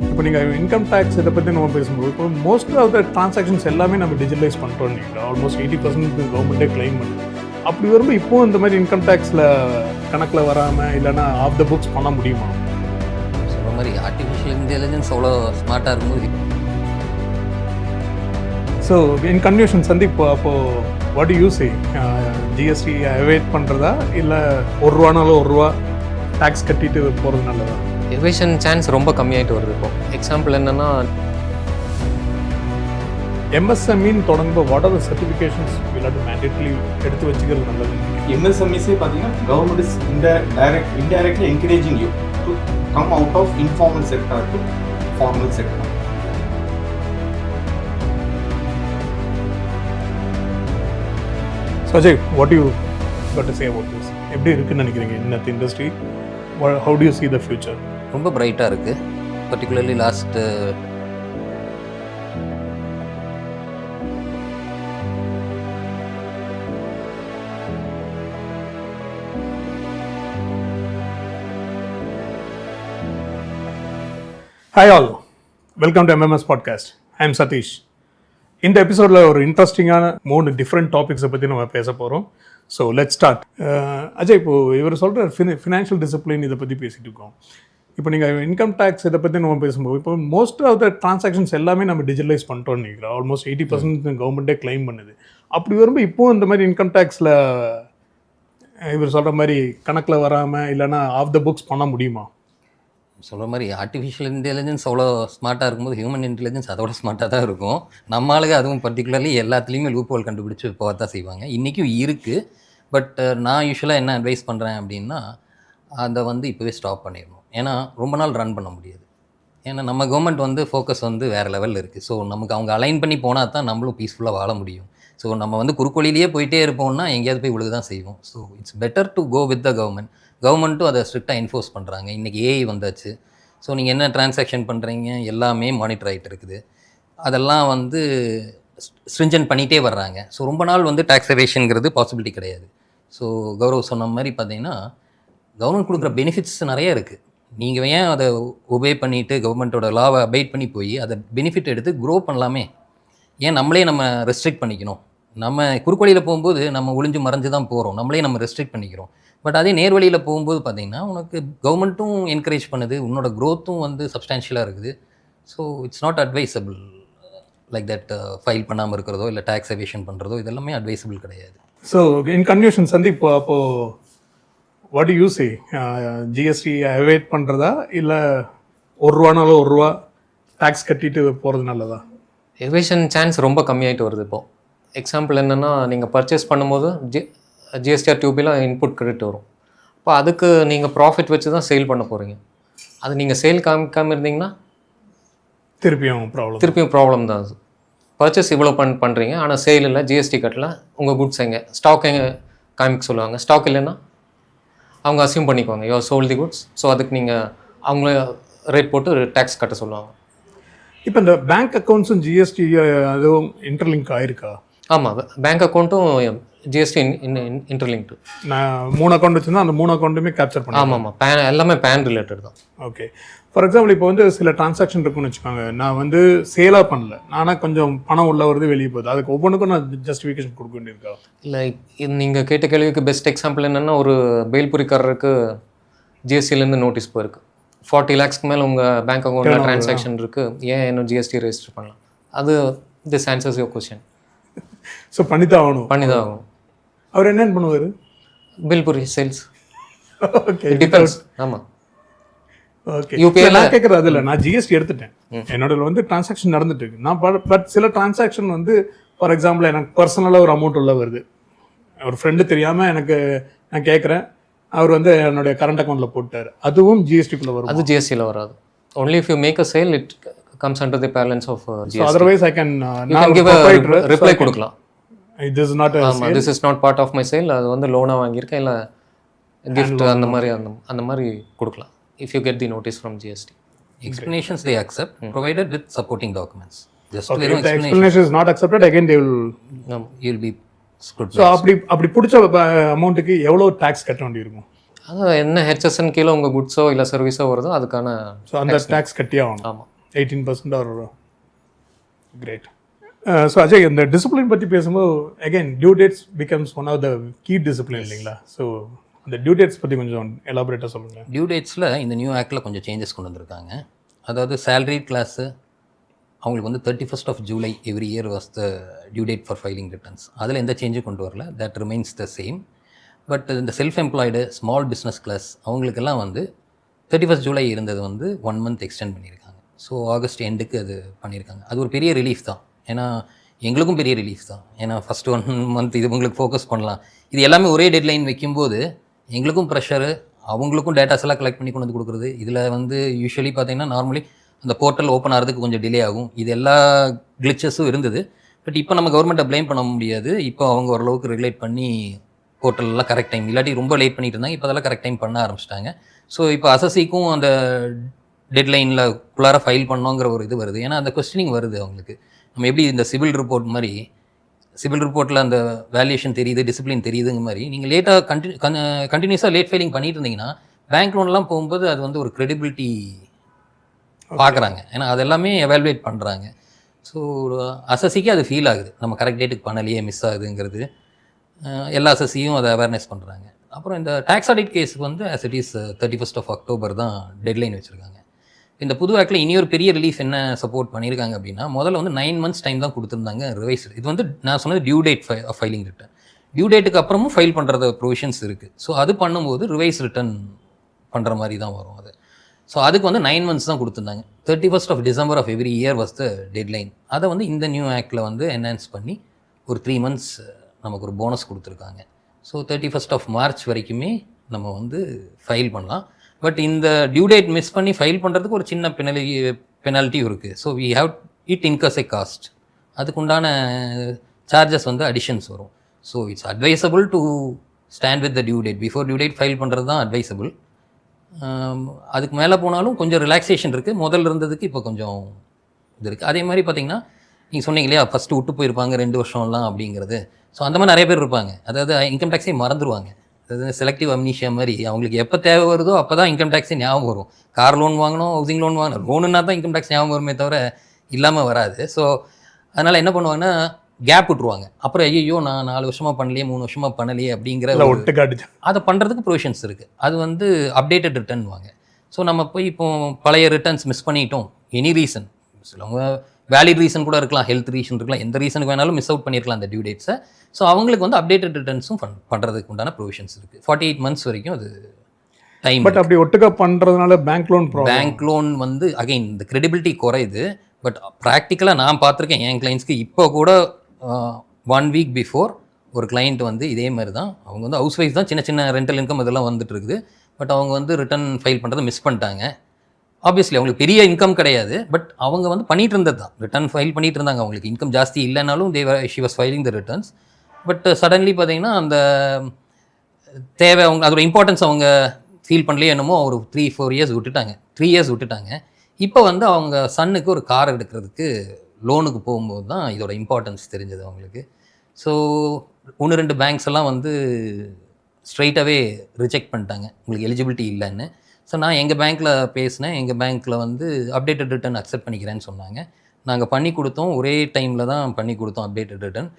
இப்போ நீங்கள் income tax இதை பற்றி நம்ம பேசும்போது இப்போ மோஸ்ட் ஆஃப் த டிரான்சாக்ஷன்ஸ் எல்லாமே நம்ம டிஜிட்டலைஸ் பண்ணுறோம். நீங்கள் ஆல்மோஸ்ட் 80% கவர்மெண்ட்டே கிளைம் பண்ணுது. அப்படி வரும்போது இப்போது இந்த மாதிரி இன்கம் டேக்ஸில் கணக்கில் வராமல் இல்லைன்னா ஆஃப் த புக்ஸ் பண்ண முடியுமா? சொல்கிற மாதிரி ஆர்டிஃபிஷியல் இன்டெலிஜென்ஸ் அவ்வளோ ஸ்மார்ட்டாக இருக்கும்போது. ஸோ இன் கன்க்ளூஷன் சந்தீப், அப்போது what you say, GST avoid பண்ணுறதா இல்லை ₹1 ₹1 டேக்ஸ் கட்டிட்டு போகிறது நல்லதா? எவேஷன் சான்ஸ் ரொம்ப கம்மியாகிட்டு வருது. இப்போ எக்ஸாம்பிள் என்னென்னா எம்எஸ்எம்இன்னு தொடங்கும்போது வாட் ஆர் த சர்டிஃபிகேஷன்ஸ் இல்லாட்டி மேண்டேட்லி எடுத்து வச்சுக்கிறது நல்லது? MSMEஸே பார்த்தீங்கன்னா government is indirectly encouraging you to come out of informal sector to formal sector. So Ajay, what do you got to say about this? எப்படி இருக்குன்னு நினைக்கிறீங்க இந்த industry? How do you see the future? ரொம்ப பிரைட்டாக இருக்குது. Particularly last Hi all, welcome to MMS Podcast. I am Satish. இந்த எபிசோடில் ஒரு இன்ட்ரெஸ்டிங்கான 3 டிஃப்ரெண்ட் டாபிக்ஸை பற்றி நம்ம பேச போகிறோம். So let's start. அஜய், இப்போது இவர் சொல்கிற ஃபினான்ஷியல் டிசிப்ளின் இதை பற்றி பேசிகிட்டு இருக்கோம். இப்போ நீங்கள் இன்கம் டேக்ஸ் இதை பற்றி நம்ம பேசும்போது இப்போ மோஸ்ட் ஆஃப் த டிரான்சாக்ஷன்ஸ் எல்லாமே நம்ம டிஜிட்டலைஸ் பண்ணுறோம்னு நினைக்கிறோம். ஆல்மோஸ்ட் 80% கவர்மெண்ட்டே கிளைம் பண்ணுது. அப்படி வரும்போது இப்போது இந்த மாதிரி இன்கம் டேக்ஸில் இவர் சொல்கிற மாதிரி கணக்கில் வராமல் இல்லைன்னா ஆஃப் த புக்ஸ் பண்ண முடியுமா? சொல்கிற மாதிரி ஆர்டிஃபிஷியல் இன்டெலிஜென்ஸ் அவ்வளோ ஸ்மார்ட்டாக இருக்கும்போது ஹியூமன் இன்டெலிஜென்ஸ் அதோட ஸ்மார்ட்டாக தான் இருக்கும். நம்ம ஆளுங்க அதுவும் பர்டிகுலர்லி எல்லாத்துலேயுமே லூப் ஹோல் கண்டுபிடிச்சி போக தான் செய்வாங்க. இன்றைக்கும் இருக்குது. பட் நான் யூஸ்வலாக என்ன அட்வைஸ் பண்ணுறேன் அப்படின்னா, அதை இப்போவே ஸ்டாப் பண்ணிடணும். ஏன்னா ரொம்ப நாள் ரன் பண்ண முடியாது. ஏன்னா நம்ம கவர்மெண்ட் ஃபோக்கஸ் வேறு லெவலில் இருக்குது. ஸோ நமக்கு அவங்க அலைன் பண்ணி போனால் தான் நம்மளும் பீஸ்ஃபுல்லாக வாழ முடியும். ஸோ நம்ம குறுக்கோளிலேயே போயிட்டே இருப்போம்னா எங்கேயாவது போய் விழுக தான் செய்வோம். So it's better to go with the கவர்மெண்ட்டும் அதை ஸ்ட்ரிக்டாக என்ஃபோர்ஸ் பண்ணுறாங்க. இன்றைக்கி ஏஐ வந்தாச்சு. ஸோ நீங்கள் என்ன டிரான்சாக்ஷன் பண்ணுறீங்க எல்லாமே மானிட்டர் ஆகிட்டு இருக்குது. அதெல்லாம் ஸ்ட்ரிஞ்சன் பண்ணிகிட்டே வர்றாங்க. ஸோ ரொம்ப நாள் டேக்ஸ் எவேஷன்ங்கிறது பாசிபிலிட்டி கிடையாது. ஸோ கௌரவ் சொன்ன மாதிரி பார்த்தீங்கன்னா கவர்மெண்ட் கொடுக்குற பெனிஃபிட்ஸ் நிறைய இருக்குது. நீங்கள் ஏன் அதை ஒபே பண்ணிவிட்டு கவர்மெண்ட்டோட லாவை அபைட் பண்ணி போய் அதை பெனிஃபிட் எடுத்து க்ரோ பண்ணலாமே? ஏன் நம்மளே நம்ம ரெஸ்ட்ரிக்ட் பண்ணிக்கணும்? நம்ம குறுக்கோளியில் போகும்போது நம்ம ஒளிஞ்சு மறைஞ்சு தான் போகிறோம். நம்மளே நம்ம ரெஸ்ட்ரிக்ட் பண்ணிக்கிறோம். பட் அதே நேர்வழியில் போகும்போது பார்த்தீங்கன்னா உனக்கு கவர்மெண்ட்டும் என்கரேஜ் பண்ணுது, உன்னோட க்ரோத்தும் சப்ஸ்டான்ஷியலாக இருக்குது. So it's not advisable like that file பண்ணாமல் இருக்கிறதோ இல்லை டேக்ஸ் எவேஷன் பண்ணுறதோ இதெல்லாமே அட்வைசபிள் கிடையாது. ஸோ இன் கன்க்ளூஷன் சந்தீப், அப்போது what you say, GST avoid பண்ணுறதா இல்லை ₹1 டேக்ஸ் கட்டிட்டு போகிறது நல்லதா? எவேஷன் சான்ஸ் ரொம்ப கம்மியாகிட்டு வருது. இப்போது எக்ஸாம்பிள் என்னென்னா, நீங்கள் பர்ச்சேஸ் பண்ணும்போது ஜிஎஸ்டிஆர் டியூபிலாம் இன்புட் கிரெடிட் வரும். இப்போ அதுக்கு நீங்கள் ப்ராஃபிட் வச்சு தான் சேல் பண்ண போகிறீங்க. அது நீங்கள் சேல் காமிக்காமல் இருந்தீங்கன்னா திருப்பியும் ப்ராப்ளம் தான். அது பர்ச்சேஸ் இவ்வளோ பண்ணுறீங்க, ஆனால் சேல் இல்லை, ஜிஎஸ்டி கட்டல, உங்கள் குட்ஸ் எங்கே ஸ்டாக் எங்கே காமிக்க சொல்லுவாங்க. ஸ்டாக் இல்லைன்னா அவங்க அசியூம் பண்ணிக்குவாங்க you are sold the goods. So அதுக்கு நீங்கள் அவங்கள ரேட் போட்டு டேக்ஸ் கட்ட சொல்லுவாங்க. இப்போ இந்த பேங்க் அக்கௌண்ட்ஸும் ஜிஎஸ்டி அதுவும் இன்டர்லிங்க் ஆயிருக்கா? ஆமாம், பேங்க் அக்கௌண்ட்டும் ஜிஎஸ்டி இன்டர்லிங்க்டு. நான் 3 அக்கௌண்ட் வச்சுருந்தா அந்த 3 அக்கௌண்ட்டுமே கேப்சர் பண்ணேன். ஆமாம், பேன் எல்லாமே பேன் ரிலேட்டட் தான். ஓகே, ஃபார் எக்ஸாம்பிள் இப்போ சில டிரான்சாக்ஷன் இருக்குன்னு வச்சுக்கோங்க, நான் சேலாக பண்ணல, ஆனால் கொஞ்சம் பணம் உள்ள வருது வெளியே போகுது, அதுக்கு ஒவ்வொன்றுக்கும் நான் ஜஸ்டிஃபிகேஷன் கொடுக்க வேண்டியிருக்கா? இல்லை, இது நீங்கள் கேட்ட கேள்விக்கு பெஸ்ட் எக்ஸாம்பிள் என்னென்னா, ஒரு பேல்புரிக்காரருக்கு ஜிஎஸ்டிலேருந்து நோட்டீஸ் போயிருக்கு. 40 lakhs மேலே உங்கள் பேங்க் அக்கௌண்ட்டில் டிரான்சாக்ஷன் இருக்குது, ஏன் இன்னும் ஜிஎஸ்டி ரெஜிஸ்டர் பண்ணலாம்? அது this answers your question. So பண்ணிதான் ஆகணும். அவர் என்ன பண்ணுவார்? பில்புரி சேல்ஸ். Okay, depends. ஆமாம், ஓகே. யூபிஐ நான் கேட்குறது அதில் நான் ஜிஎஸ்டி எடுத்துட்டேன், என்னோட டிரான்சாக்ஷன் நடந்துட்டு இருக்கு. நான் பட் சில டிரான்சாக்ஷன் ஃபார் எக்ஸாம்பிள் எனக்கு பர்சனலாக ஒரு அமௌண்ட் உள்ள வருது, ஒரு ஃப்ரெண்டு தெரியாமல் நான் கேட்குறேன், அவர் என்னுடைய கரண்ட் அக்கௌண்ட்டில் போட்டார், அதுவும் ஜிஎஸ்டிக்குள்ளே வரும்? அது ஜிஎஸ்டியில் வராது. Only if you make a sale it comes under the parlance of GST. So otherwise I can give a reply கொடுக்கலாம். This is not a sale. This is not part of my sale. அது லோனா வாங்கியிருக்கேன் இல்லை gift அந்த மாதிரி கொடுக்கலாம். If you get the notice from GST. Explanations they accept provided with supporting documents. Just okay, if the explanation is not accepted, again they will you'll be scrutinized. So அப்படி பிடிச்ச அமௌண்ட்டுக்கு எவ்வளோ டாக்ஸ் கட்ட வேண்டியிருக்கும்? அதான் என்ன ஹெச்எஸ்என் கீழே உங்கள் குட்ஸோ இல்லை சர்வீஸோ வருதோ அதுக்கான. ஸோ அந்த டேக்ஸ் கட்டியே ஆகணும். ஆமாம். 18% ஒரு கிரேட். ஸோ அஜய், இந்த டிசிப்ளின் பற்றி பேசும்போது again due dates becomes one of the key discipline இல்லைங்களா? ஸோ அந்த டியூ டேட்ஸ் பற்றி கொஞ்சம் எலாபரேட்டாக சொல்லுங்கள். டியூ டேட்ஸில் இந்த நியூ ஆக்டில் கொஞ்சம் சேஞ்சஸ் கொண்டு வந்திருக்காங்க. அதாவது சேலரி கிளாஸு அவங்களுக்கு வந்து 31st of July every year was the due date for filing returns. அதில் எந்த சேஞ்சும் கொண்டு வரல, that remains the same. But இந்த self employed small business class அவங்களுக்கெல்லாம் வந்து 31st July இருந்தது வந்து 1 month எக்ஸ்டெண்ட் பண்ணியிருக்காங்க. ஸோ ஆகஸ்ட் எண்டுக்கு அது பண்ணியிருக்காங்க. அது ஒரு பெரிய ரிலீஃப் தான். ஏன்னா எங்களுக்கும் பெரிய ரிலீஃப் தான். ஏன்னா ஃபஸ்ட்டு 1 month இது உங்களுக்கு ஃபோக்கஸ் பண்ணலாம். இது எல்லாமே ஒரே டெட்லைன் வைக்கும்போது எங்களுக்கும் ப்ரெஷரு, அவங்களுக்கும் டேட்டாஸ் எல்லாம் கலெக்ட் பண்ணி கொண்டு வந்து கொடுக்குறது. இதில் வந்து யூஸ்வலி பார்த்தீங்கன்னா நார்மலி அந்த போர்ட்டல் ஓப்பன் ஆகிறதுக்கு கொஞ்சம் டிலே ஆகும். இது எல்லா கிளிச்சஸும் இருந்தது. பட் இப்போ நம்ம கவர்மெண்ட்டை ப்ளேம் பண்ண முடியாது. இப்போ அவங்க ஓரளவுக்கு ரெகுலேட் பண்ணி போர்ட்டல்லாம் கரெக்ட் டைம், இல்லாட்டி ரொம்ப லேட் பண்ணிட்டு இருந்தாங்க, இப்போ அதெல்லாம் கரெக்ட் டைம் பண்ண ஆரம்பிச்சிட்டாங்க. ஸோ இப்போ அசசிக்கும் அந்த டெட்லைனில் குள்ளார ஃபைல் பண்ணோங்கிற ஒரு இது வருது. ஏன்னா அந்த கொஸ்டினிங் வருது அவங்களுக்கு. நம்ம எப்படி இந்த சிவில் ரிப்போர்ட் மாதிரி, சிவில் ரிப்போர்ட்டில் அந்த வேல்யூஷன் தெரியுது, டிசிப்ளின் தெரியுதுங்க மாதிரி நீங்கள் லேட்டாக கண்டினியூஸாக லேட் ஃபைலிங் பண்ணிட்டு இருந்தீங்கன்னா பேங்க் லோன்லாம் போகும்போது அது வந்து ஒரு க்ரெடிபிலிட்டி பார்க்குறாங்க. ஏன்னா அது எல்லாமே எவாலுவேட் பண்ணுறாங்க. ஸோ அசசிக்கு அது ஃபீல் ஆகுது, நம்ம கரெக்ட் டேட்டுக்கு பண்ணலையே, மிஸ் ஆகுதுங்கிறது. எல்லா அசசியும் அதை அவேர்னஸ் பண்ணுறாங்க. அப்புறம் இந்த டேக்ஸ் ஆடிட் கேஸுக்கு வந்து as it is 31st of October தான் டெட்லைன் வச்சுருக்காங்க. இந்த புது ஆக்டில் இனி ஒரு பெரிய ரிலீஃப் என்ன சப்போர்ட் பண்ணியிருக்காங்க அப்படின்னா, முதல்ல வந்து 9 months டைம் தான் கொடுத்துருந்தாங்க ரிவைஸ். இது வந்து நான் சொன்னது due date filing return. Due டேட்டுக்கு அப்புறமும் ஃபைல் பண்ணுறது ப்ரொவிஷன்ஸ் இருக்குது. ஸோ அது பண்ணும்போது ரிவைஸ் ரிட்டர்ன் பண்ணுற மாதிரி தான் வரும் அது. ஸோ அதுக்கு வந்து 9 months தான் கொடுத்துருந்தாங்க. 31st of December of every year was the deadline. அதை வந்து இந்த நியூ ஆக்டில் வந்து என்ஹான்ஸ் பண்ணி ஒரு 3 months நமக்கு ஒரு போனஸ் கொடுத்துருக்காங்க. ஸோ 31st of March வரைக்குமே நம்ம வந்து ஃபைல் பண்ணலாம். பட் இந்த டியூ டேட் மிஸ் பண்ணி ஃபைல் பண்ணுறதுக்கு ஒரு சின்ன பெனால்ட்டியும் இருக்குது. So we have it incurs a cost. அதுக்குண்டான சார்ஜஸ் வந்து அடிஷன்ஸ் வரும். So it's advisable to stand with the due date. Before due date file பண்ணுறது தான் அட்வைசபிள். அதுக்கு மேலே போனாலும் கொஞ்சம் ரிலாக்ஸேஷன் இருக்குது. முதல்ல இருந்ததுக்கு இப்போ கொஞ்சம் இது இருக்குது. அதே மாதிரி பார்த்திங்கன்னா நீங்கள் சொன்னீங்க இல்லையா, ஃபஸ்ட்டு விட்டு போயிருப்பாங்க 2 வருஷம்லாம் அப்படிங்கிறது. ஸோ அந்த மாதிரி நிறைய பேர் இருப்பாங்க. அதாவது இன்கம் டேக்ஸே மறந்துடுவாங்க. அதாவது செலக்டிவ் அம்னீஷியா மாதிரி அவங்களுக்கு எப்போ தேவை வருதோ அப்போ தான் இன்கம் டேக்ஸே ஞாபகம் வரும். கார் லோன் வாங்கணும், ஹவுசிங் லோன் வாங்கணும், லோனுன்னா தான் இன்கம் டேக்ஸ் ஞாபகம் வருமே தவிர இல்லாமல் வராது. ஸோ அதனால் என்ன பண்ணுவாங்கன்னா கேப் விட்டுருவாங்க. அப்புறம் ஐயோ நான் 4 வருஷமாக பண்ணலையே, 3 வருஷமாக பண்ணலையே அப்படிங்கிற அதை பண்ணுறதுக்கு ப்ரொவிஷன்ஸ் இருக்குது. அது வந்து அப்டேட்டட் ரிட்டர்ன் வாங்க. ஸோ நம்ம போய் இப்போ பழைய ரிட்டர்ன்ஸ் மிஸ் பண்ணிட்டோம், எனி ரீசன், சிலவங்க வேலிட் ரீசன் கூட இருக்கலாம், ஹெல்த் ரீசன் இருக்கலாம், எந்த ரீசனுக்கு வேணாலும் மிஸ் அவுட் பண்ணியிருக்கலாம் அந்த டியூ டேட்ஸை. ஸோ அவங்களுக்கு வந்து அப்டேட்டட் ரிட்டர்ன்ஸும் பண்ணுறதுக்கு உண்டான ப்ரொவிஷன்ஸ் இருக்குது. 48 months வரைக்கும் அது டைம். பட் அப்படி ஒட்டுக்கா பண்ணுறதுனால பேங்க் லோன் வந்து அகைன் இந்த கிரெடிபிலிட்டி குறையுது. பட் ப்ராக்டிக்கலாக நான் பார்த்துருக்கேன் என் கிளைண்ட்ஸ்க்கு. இப்போ கூட 1 week பிஃபோர் ஒரு கிளைண்ட் வந்து இதே மாதிரி தான், அவங்க வந்து ஹவுஸ் ஒய்ஃப் தான், சின்ன சின்ன ரெண்டல் இன்கம் இதெல்லாம் வந்துட்டு இருக்குது. பட் அவங்க வந்து ரிட்டர்ன் ஃபைல் பண்ணுறதை மிஸ் பண்ணிட்டாங்க. ஆப்வியஸ்லி அவங்களுக்கு பெரிய இன்கம் கிடையாது, பட் அவங்க வந்து பண்ணிட்டு இருந்தது தான், ரிட்டர்ன் ஃபைல் பண்ணிட்டு இருந்தாங்க. அவங்களுக்கு இன்கம் ஜாஸ்தி இல்லைனாலும் she was filing the returns. But suddenly பார்த்தீங்கன்னா அந்த தேவை அவங்க அதோட இம்பார்ட்டன்ஸ் அவங்க ஃபீல் பண்ணலையே என்னமோ ஒரு 3-4 years விட்டுட்டாங்க, 3 years விட்டுட்டாங்க. இப்போ வந்து அவங்க சன்னுக்கு ஒரு கார் எடுக்கிறதுக்கு லோனுக்கு போகும்போது தான் இதோட இம்பார்ட்டன்ஸ் தெரிஞ்சது அவங்களுக்கு. ஸோ 1-2 பேங்க்ஸ் எல்லாம் வந்து ஸ்ட்ரைட்டாகவே ரிஜெக்ட் பண்ணிட்டாங்க, உங்களுக்கு எலிஜிபிலிட்டி இல்லைன்னு. ஸோ நான் எங்கள் பேங்க்கில் பேசினேன். எங்கள் பேங்க்கில் வந்து அப்டேட்டட் ரிட்டர்ன் அக்செப்ட் பண்ணிக்கிறேன்னு சொன்னாங்க. நாங்கள் பண்ணி கொடுத்தோம், ஒரே டைமில் தான் பண்ணி கொடுத்தோம் அப்டேட்டட் ரிட்டர்ன்.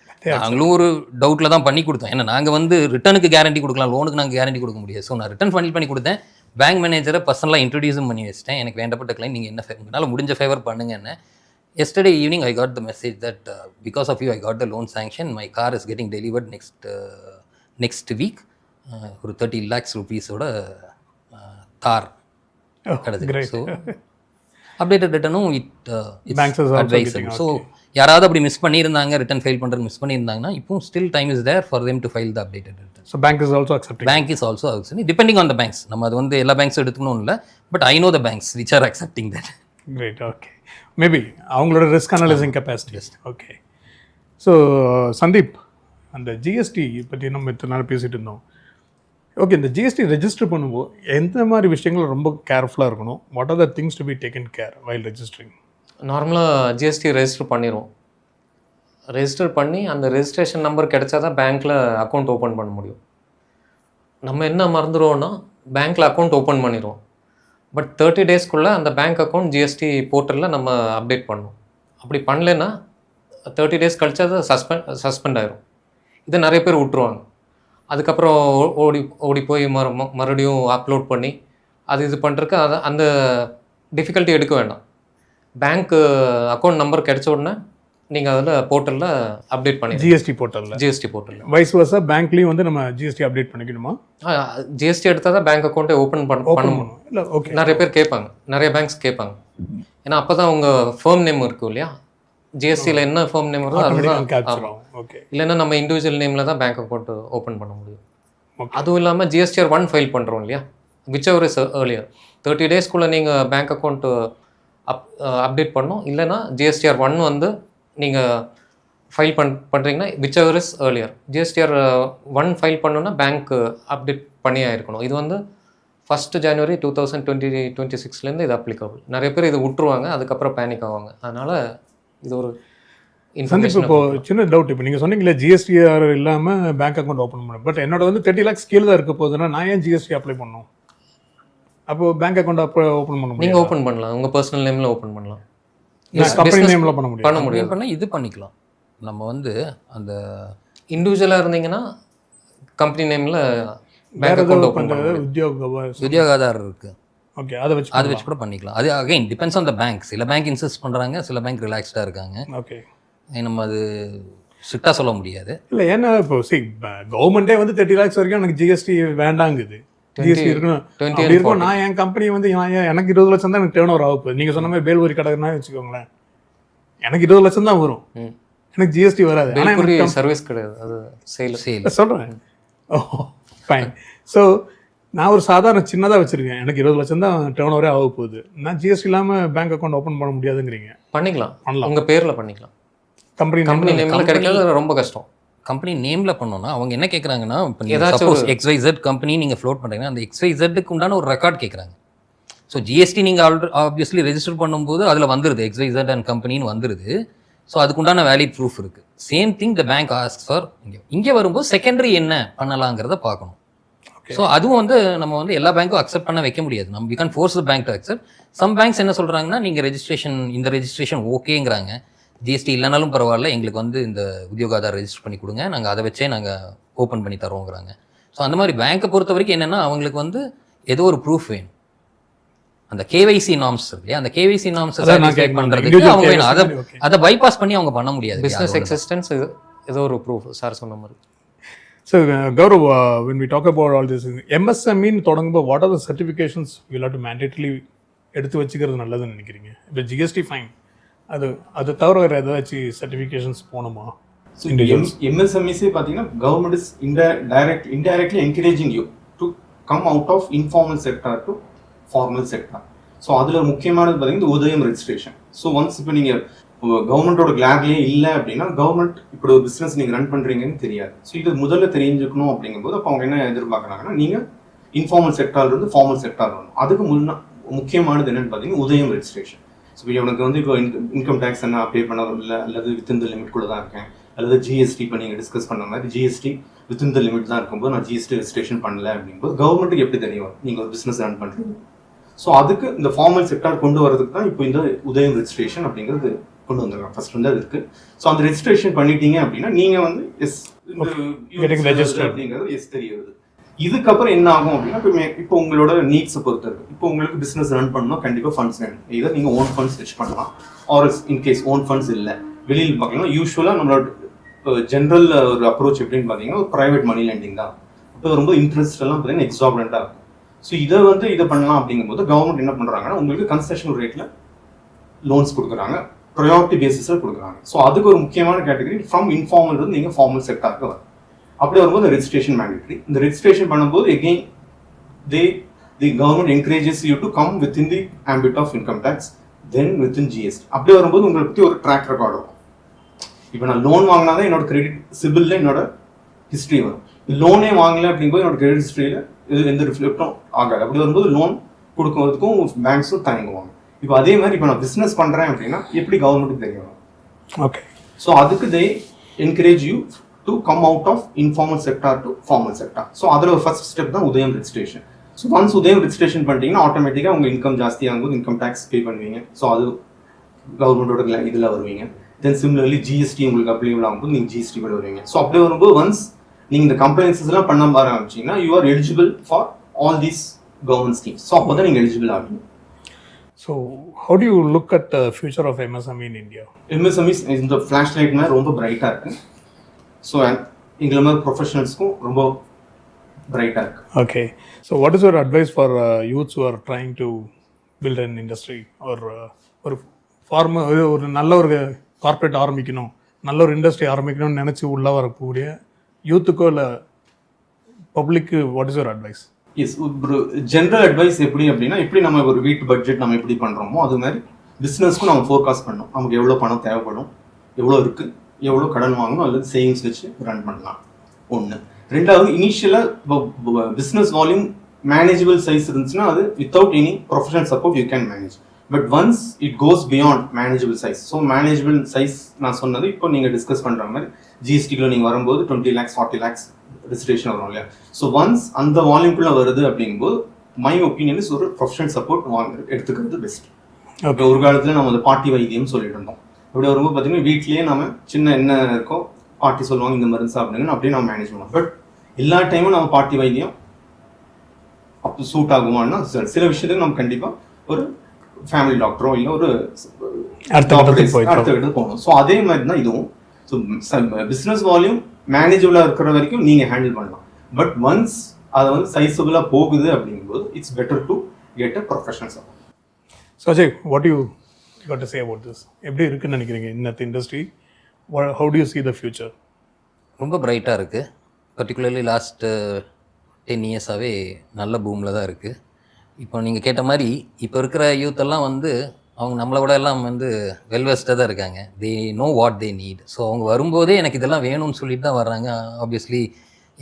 நாங்களும் ஒரு டவுட்டில் தான் பண்ணி கொடுத்தோம். ஏன்னா நாங்கள் வந்து ரிட்டனுக்கு கேரண்டி கொடுக்கலாம், லோனுக்கு நாங்கள் கேரண்டி கொடுக்க முடியாது. ஸோ நான் ரிட்டர்ன் பண்ணி கொடுத்தேன். பேங்க் மேனேஜரை பர்சனலாக இன்ட்ரடியூஸும் பண்ணி வச்சிட்டேன். எனக்கு வேண்டப்பட்ட கிளைண்ட் நீங்கள் என்ன உங்களால் முடிஞ்ச ஃபேவர் பண்ணுங்கன்னு. Yesterday evening I got the message that because of you I got the loan sanction. My car is getting delivered next week. ஒரு 30 lakhs rupees-ஓட கார் கிடைச்சது. ஸோ அப்டேட்டட் ரிட்டனும் இட்ஸ் அட்வைசபிள். ஸோ யாராவது அப்படி மிஸ் பண்ணியிருந்தாங்க, return file பண்ணுறது miss பண்ணியிருந்தாங்கன்னா இப்போ still time is there for them to file the updated return. So bank is also accepting depending on the banks. நம்ம அது வந்து எல்லா பேங்க்ஸும் எடுத்துக்கணும் இல்லை, but I know the banks which are accepting that. Great. Okay, maybe அவங்களோட risk analysing capacity. Okay, so Sandeep, அந்த GST பற்றி நம்ம இத்தனை நாள் பேசிகிட்டு இருந்தோம். ஓகே, இந்த ஜிஎஸ்டி ரெஜிஸ்டர் பண்ணும்போது எந்த மாதிரி விஷயங்கள் ரொம்ப கேர்ஃபுல்லாக இருக்கணும்? What are the things to be taken care while registering? நார்மலாக ஜிஎஸ்டி ரெஜிஸ்டர் பண்ணிடுவோம். ரெஜிஸ்டர் பண்ணி அந்த ரெஜிஸ்ட்ரேஷன் நம்பர் கிடைச்சா தான் பேங்க்கில் அக்கௌண்ட் ஓப்பன் பண்ண முடியும். நம்ம என்ன மறந்துடுவோம்னா பேங்க்கில் அக்கௌண்ட் ஓப்பன் பண்ணிடுவோம். பட் 30 டேஸ்க்குள்ளே அந்த பேங்க் அக்கௌண்ட் ஜிஎஸ்டி போர்ட்டலில் நம்ம அப்டேட் பண்ணணும். அப்படி பண்ணலைன்னா 30 டேஸ் கழிச்சு அது சஸ்பெண்ட் ஆயிரும். இதை நிறைய பேர் விட்டுருவாங்க. அதுக்கப்புறம் ஓடி போய் மறுபடியும் அப்லோட் பண்ணி அது இது பண்ணுறதுக்கு அந்த டிஃபிகல்ட்டி எடுக்க வேண்டாம். பேங்க் அக்கௌண்ட் நம்பர் கிடைச்ச உடனே நீங்கள் அதில் போர்ட்டலில் அப்டேட் பண்ணி ஜிஎஸ்டி போர்ட்டலில் வைஸ் வர்சா பேங்க்லேயும் வந்து நம்ம ஜிஎஸ்டி அப்டேட் பண்ணிக்கணுமா? ஜிஎஸ்டி எடுத்தால் தான் பேங்க் அக்கௌண்ட்டை ஓப்பன் பண்ணணும். இல்லை, ஓகே. நிறைய பேர் கேட்பாங்க, நிறைய பேங்க்ஸ் கேட்பாங்க. ஏன்னா அப்போ தான் உங்கள் ஃபர்ம் நேம் இருக்கும் இல்லையா, ஜிஎஸ்டியில் என்ன ஃபர்ம் நேம் வருதோ அதுதான். ஓகே. இல்லைன்னா நம்ம இண்டிவிஜுவல் நேமில் தான் பேங்க் அக்கௌண்ட் ஓப்பன் பண்ண முடியும். அதுவும் இல்லாமல் ஜிஎஸ்டிஆர் 1 ஃபைல் பண்ணுறோம் இல்லையா, whichever is earlier 30 டேஸ்க்குள்ளே நீங்கள் பேங்க் அக்கௌண்ட்டு அப்டேட் பண்ணணும். இல்லைன்னா ஜிஎஸ்டிஆர் 1 வந்து நீங்கள் ஃபைல் பண்ணுறீங்கன்னா whichever is earlier. GSTR 1 file பண்ணோன்னா பேங்க் அப்டேட் பண்ணி ஆயிருக்கணும். இது வந்து 1 ஜனவரி 2026 இது அப்ளிகபிள். நிறைய பேர் இது விட்டுருவாங்க, அதுக்கப்புறம் பேனிக் ஆவாங்க. அதனால் இது ஒரு சந்தீப், இப்போ சின்ன டவுட். இப்போ நீங்கள் சொன்னீங்களே ஜிஎஸ்டிஆர் இல்லாமல் பேங்க் அக்கௌண்ட் ஓப்பன் பண்ணணும். பட் என்னோட வந்து 30 lakhs கீழே தான் இருக்க போகுதுன்னா நான் ஏன் ஜிஎஸ்டி அப்ளை பண்ணணும்? அப்போ பேங்க் அக்கௌண்ட் அப்போ ஓப்பன் பண்ண முடியும்? நீங்கள் ஓப்பன் பண்ணலாம், உங்கள் பர்சனல் நேமில் ஓப்பன் பண்ணலாம். கம்பெனி நேமில் பண்ண முடியும். இது பண்ணிக்கலாம். நம்ம வந்து அந்த இண்டிவிஜுவலாக இருந்தீங்கன்னா கம்பெனி நேமில் பேங்க் அக்கௌண்ட் ஓப்பன் பண்ணுறது உத்தியோகாதாரர் இருக்குது. ஓகே, அதை வச்சு கூட பண்ணிக்கலாம். அது again depends on the bank. சில பேங்க் இன்சிஸ்ட் பண்ணுறாங்க, சில பேங்க் ரிலாக்ஸ்டாக இருக்காங்க. ஓகே, நம்ம அது ஸ்ட்ரிக்டாக சொல்ல முடியாது. இல்லை, ஏன்னா இப்போ கவர்மெண்ட்டே வந்து 30 lakhs வரைக்கும் எனக்கு ஜிஎஸ்டி வேண்டாங்குது. ஜிஎஸ்டி இருக்கணும். நான் என் கம்பெனி வந்து எனக்கு 20 லட்சம் தான் எனக்கு டேர்ன் ஓவர் ஆகும். நீங்கள் சொன்ன மாதிரி பேல்வரி கடைனா வச்சுக்கோங்களேன், எனக்கு 20 லட்சம் தான் வரும், எனக்கு ஜிஎஸ்டி வராது. ஆனால் சர்வீஸ் கிடையாது, அது சேல் சொல்கிறேன். ஓ, ஃபைன். ஸோ நான் ஒரு சாதாரண சின்னதாக வச்சுருக்கேன், எனக்கு 20 லட்சம் தான் டேர்ன் ஓவரே ஆக போகுது. நான் ஜிஎஸ்டி இல்லாமல் பேங்க் அக்கௌண்ட் ஓப்பன் பண்ண முடியாதுங்கிறீங்க? பண்ணலாம், உங்கள் பேரில் பண்ணிக்கலாம். கம்பெனி நேமில் கிடைக்கிறது ரொம்ப கஷ்டம். கம்பெனி நேமில் பண்ணோன்னா அவங்க என்ன கேட்குறாங்கன்னா, இப்போ ஏதாச்சும் XYZ கம்பெனி நீங்கள் ஃப்ளோட் பண்ணுறீங்கன்னா அந்த XYZக்கு உண்டான ஒரு ரெக்கார்ட் கேட்குறாங்க. ஸோ ஜிஎஸ்டி நீங்கள் ஆப்வியஸ்லி ரெஜிஸ்டர் பண்ணும்போது அதில் வந்துடுது XYZ அண்ட் கம்பெனின்னு வந்துடுது. ஸோ அதுக்குண்டான வேலிட் ப்ரூஃப் இருக்குது. Same thing the bank ask for இங்கே வரும்போது செகண்டரி என்ன பண்ணலாங்கிறத பார்க்கணும். ஸோ அதுவும் வந்து நம்ம வந்து எல்லா பேங்க்கும் அக்செப்ட் பண்ண வைக்க முடியாது. நம்ம we can force the bank to accept. Some banks என்ன சொல்கிறாங்கன்னா, நீங்கள் இந்த ரெஜிஸ்ட்ரேஷன் ஓகேங்கிறாங்க, ஜிஎஸ்டி இல்லைனாலும் பரவாயில்ல, எங்களுக்கு வந்து இந்த உத்தியோகாதார் ரெஜிஸ்டர் பண்ணி கொடுங்க, நாங்கள் அதை வச்சே நாங்கள் ஓப்பன் பண்ணி தரோங்கிறாங்க. ஸோ அந்த மாதிரி பேங்க்கை பொறுத்த வரைக்கும் என்னென்னா, அவங்களுக்கு வந்து ஏதோ ஒரு ப்ரூஃப் வேணும். அந்த கேவைசி நார்ம்ஸ் இருக்கு இல்லையா, அந்த கேவைசி நார்ம்ஸ் பண்ணுறதுக்கு அவங்க வேணும். அதை பைபாஸ் பண்ணி அவங்க பண்ண முடியாது. பிஸ்னஸ் எக்ஸிஸ்டன்ஸ் ஏதோ ஒரு ப்ரூஃப் சார் சொன்ன மாதிரி. So Gaurav, when we talk about all this, MSME தொடங்கும்போது what are the certifications we'll have to mandatorily எடுத்து வச்சுக்கிறது நல்லதுன்னு நினைக்கிறீங்க? இப்போ ஜிஎஸ்டி ஃபைன், அது தவிர வேறு ஏதாச்சும் சர்டிஃபிகேஷன்ஸ் போகணுமா? MSMEஸே பார்த்தீங்கன்னா government is indirectly encouraging you to come out of informal sector to formal sector. So அதில் முக்கியமானது பார்த்தீங்கன்னா உதயம் ரெஜிஸ்ட்ரேஷன். ஸோ ஒன்ஸ் இப்போ நீங்கள் கவர்மெண்டோட கிளாக்லேயே இல்லை அப்படின்னா கவர்மெண்ட் இப்படி ஒரு பிஸ்னஸ் நீங்கள் ரன் பண்ணுறீங்கன்னு தெரியாது. ஸோ இது முதல்ல தெரிஞ்சுக்கணும் அப்படிங்கும்போது அப்போ அவங்க என்ன எதிர்பார்க்குறாங்கன்னா, நீங்கள் இன்ஃபார்மல் செக்டார்லேருந்து ஃபார்மல் செக்டார் வரணும். அதுக்கு முக்கியமானது என்னென்னு பார்த்தீங்கன்னா உதயம் ரெஜிஸ்ட்ரேஷன். ஸோ இப்போ எனக்கு வந்து இப்போ இன்கம் டேக்ஸ் என்ன பே பண்ண இல்லை, அல்லது வித்தின் த லிமிட்குள்ளே தான் இருக்கேன், அல்லது ஜிஎஸ்டி இப்போ நீங்கள் டிஸ்கஸ் பண்ண மாதிரி ஜிஎஸ்டி வித்தின் த லிமிட் தான் இருக்கும்போது நான் ஜிஎஸ்டி ரெஜிஸ்ட்ரேஷன் பண்ணல அப்படிங்கும்போது கவர்மெண்ட்டுக்கு எப்படி தெரியும் நீங்கள் ஒரு பிஸ்னஸ் ரன் பண்ணுறீங்க? ஸோ அதுக்கு இந்த ஃபார்மல் செக்டார் கொண்டு வரதுக்கு தான் இப்போ இந்த உதயம் ரெஜிஸ்ட்ரேஷன் அப்படிங்கிறது கொண்டு வந்துருக்காங்க. ஃபர்ஸ்ட் வந்து அது இருக்கு. ஸோ அந்த ரெஜிஸ்ட்ரேஷன் பண்ணிட்டீங்க அப்படின்னா நீங்கள் வந்து அப்படிங்கிறது தெரிய வருது. இதுக்கப்புறம் என்ன ஆகும் அப்படின்னா, இப்போ உங்களோட நீட்ஸை பொறுத்து இருக்கு. இப்போ உங்களுக்கு பிஸ்னஸ் ரன் பண்ணணும், கண்டிப்பாக ஃபண்ட்ஸ் வேணும். இதை நீங்கள் ஓன் ஃபண்ட்ஸ் வச்சு பண்ணலாம். ஆர் இன்கேஸ் ஓன் ஃபண்ட்ஸ் இல்லை, வெளியில் பார்க்கலாம். யூஸ்வலாக நம்மளோட ஜென்ரல் ஒரு அப்ரோச் எப்படின்னு பார்த்தீங்கன்னா ஒரு ப்ரைவேட் மணி லெண்டிங் தான். இப்போ ரொம்ப இன்ட்ரெஸ்ட் எல்லாம் பார்த்தீங்கன்னா எக்ஸாபரண்ட்டாக இருக்கும். ஸோ இதை பண்ணலாம் அப்படிங்கும்போது கவர்மெண்ட் என்ன பண்ணுறாங்கன்னா, உங்களுக்கு கன்செஷனல் ரேட்டில் லோன்ஸ் கொடுக்குறாங்க, ப்ரையாரிட்டி பேசிஸில் கொடுக்குறாங்க. ஸோ அதுக்கு ஒரு முக்கியமான கேட்டகரி ஃப்ரம் இன்ஃபார்மல் இருந்து நீங்கள் ஃபார்மல் செக்டாருக்கு வரும். அப்படி வரும்போது ரெஜிஸ்ட்ரேஷன் மேண்டேட்டரி. இந்த ரெஜிஸ்ட்ரேஷன் பண்ணும்போது again the government encourages you to come within the ambit of income tax, then within ஜிஎஸ்டி. அப்படி வரும்போது உங்களை பற்றி ஒரு ட்ராக் ரெக்கார்டு வரும். இப்போ நான் லோன் வாங்கினா தான் என்னோட கிரெடிட் சிபிலில் என்னோட ஹிஸ்ட்ரி வரும். லோனே வாங்கலை அப்படிங்கும்போது என்னோட கிரெடிட் ஹிஸ்ட்ரியில் இது எந்த ரிஃப்ளெக்டும் ஆகாது. அப்படி வரும்போது லோன் கொடுக்கறதுக்கும் பேங்க்ஸும் தயங்குவாங்க. இப்போ அதே மாதிரி இப்போ நான் பிஸ்னஸ் பண்ணுறேன் அப்படின்னா எப்படி கவர்மெண்ட்டுக்கு தெரியும்? ஓகே. ஸோ அதுக்கு they encourage you to come out of informal sector to formal sector. So அதில் ஒரு ஃபர்ஸ்ட் ஸ்டெப் தான் Udyam registration. So once Udyam registration பண்ணிட்டீங்கன்னா ஆட்டோமேட்டிக்காக உங்கள் இன்கம் ஜாஸ்தியாகும்போது இன்கம் டேக்ஸ் பே பண்ணுவீங்க. ஸோ அது கவர்மெண்டோட இதில் வருவீங்க. தென் சிமிலர்லி ஜிஎஸ்டி உங்களுக்கு அப்ளிகபிள் ஆகும்போது நீங்கள் ஜிஎஸ்டி கூட வருவீங்க. ஸோ அப்படி வரும்போது ஒன்ஸ் நீங்கள் இந்த கம்ப்ளைன்சஸ் எல்லாம் பண்ண ஆரம்பிச்சிங்கன்னா you are eligible for all these government schemes. So அப்போ தான் நீங்கள் எலிஜிபிள் ஆகும். So how do you look at the future of MSME in India? MSME இந்த ஃப்ளாஷ் லைட் மாதிரி ரொம்ப பிரைட்டாக இருக்கு. ஸோ எங்களை மாதிரி ப்ரொஃபஷனல்ஸ்க்கும் ரொம்ப பிரைட்டாக இருக்கு. Okay. So what is your advice for youths who are trying to build an industry or ஒரு ஃபார்மர் ஒரு நல்ல ஒரு கார்ப்பரேட் ஆரம்பிக்கணும், நல்ல ஒரு இண்டஸ்ட்ரி ஆரம்பிக்கணும்னு நினச்சி உள்ளே வரக்கூடிய யூத்துக்கோ இல்லை பப்ளிக்கு what is your advice? Yes, ஒரு ஜென்ரல் அட்வைஸ் எப்படி அப்படின்னா, எப்படி நம்ம ஒரு வீட்டு பட்ஜெட் நம்ம எப்படி பண்ணுறோமோ அது மாதிரி பிஸ்னஸ்க்கும் நம்ம ஃபோர்காஸ்ட் பண்ணணும். நமக்கு எவ்வளோ பணம் தேவைப்படும், எவ்வளோ இருக்குது, எவ்வளோ கடன் வாங்கணும் அல்லது சேவிங்ஸ் வச்சு ரன் பண்ணலாம். ஒன்று. ரெண்டாவது, இனிஷியலாக பிஸ்னஸ் வால்யூம் மேனேஜபிள் சைஸ் இருந்துச்சுன்னா அது without any professional support you can manage. But once it goes beyond manageable size. So manageable size நான் சொன்னது இப்போ நீங்கள் டிஸ்கஸ் பண்ணுற மாதிரி ஜிஎஸ்டிக்குள்ள நீங்கள் வரும்போது 20 lakhs 40 lakhs ரெஜிஸ்ட்ரேஷன் வரும் இல்லையா. ஸோ ஒன்ஸ் அந்த வால்யூம்குள்ளே வருது அப்படிங்கும்போது மை ஒப்பீனியன் இஸ் ஒரு ப்ரொஃபஷனல் சப்போர்ட் எடுத்துக்கிறது பெஸ்ட். இப்போ ஒரு காலத்தில் நம்ம அந்த பாட்டி வைத்தியம் சொல்லிட்டு இருந்தோம். அப்படி வரும்போது பார்த்தீங்கன்னா வீட்லேயே நம்ம சின்ன என்ன இருக்கோ பாட்டி சொல்லுவாங்க இந்த மருந்து சாப்பிடுங்கன்னு அப்படியே நம்ம மேனேஜ் பண்ணுவோம். பட் எல்லா டைமும் நம்ம பாட்டி வைத்தியம் அப்போ சூட் ஆகுமான்னா சில விஷயத்துக்கு நம்ம கண்டிப்பாக ஒரு ஃபேமிலி டாக்டரோ இல்லை ஒரு அடுத்த போகணும். ஸோ அதே மாதிரி தான் இதுவும். ஸோ பிஸ்னஸ் வால்யூம் மேனேஜபிளாக இருக்கிற வரைக்கும் நீங்கள் ஹேண்டில் பண்ணலாம். பட் ஒன்ஸ் அதை வந்து சைஸபிளாக போகுது அப்படிங்கும்போது it's better to get a professional support. So Ajay, what you got to say about this? எப்படி இருக்குன்னு நினைக்கிறீங்க இந்த இண்டஸ்ட்ரி? How do you see the future? ரொம்ப பிரைட்டாக இருக்குது. பர்டிகுலர்லி லாஸ்ட்டு 10 இயர்ஸாகவே நல்ல பூமில் தான் இருக்குது. இப்போ நீங்கள் கேட்ட மாதிரி இப்போ இருக்கிற யூத்தெல்லாம் வந்து அவங்க நம்மளை விட எல்லாம் வந்து வெல்வெஸ்டாக தான் இருக்காங்க. They know what they need. So அவங்க வரும்போதே எனக்கு இதெல்லாம் வேணும்னு சொல்லிட்டு தான் வர்றாங்க. ஆப்வியஸ்லி